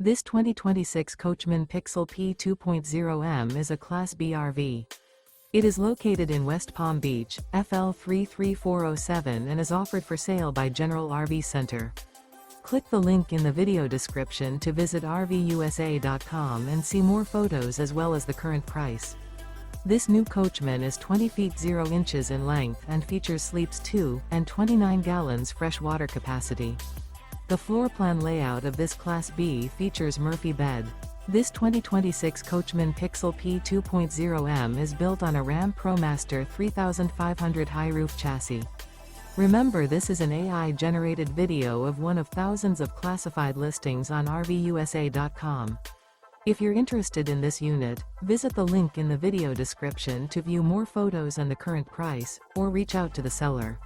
This 2026 Coachmen Pixel P 2.0M is a Class B RV. It is located in West Palm Beach, FL 33407 and is offered for sale by General RV Center. Click the link in the video description to visit RVUSA.com and see more photos as well as the current price. This new Coachmen is 20 feet 0 inches in length and features sleeps 2 and 29 gallons fresh water capacity. The floor plan layout of this Class B features Murphy bed. This 2026 Coachmen Pixel P 2.0M is built on a Ram ProMaster 3500 high roof chassis. Remember, this is an AI-generated video of one of thousands of classified listings on RVUSA.com. If you're interested in this unit, visit the link in the video description to view more photos and the current price, or reach out to the seller.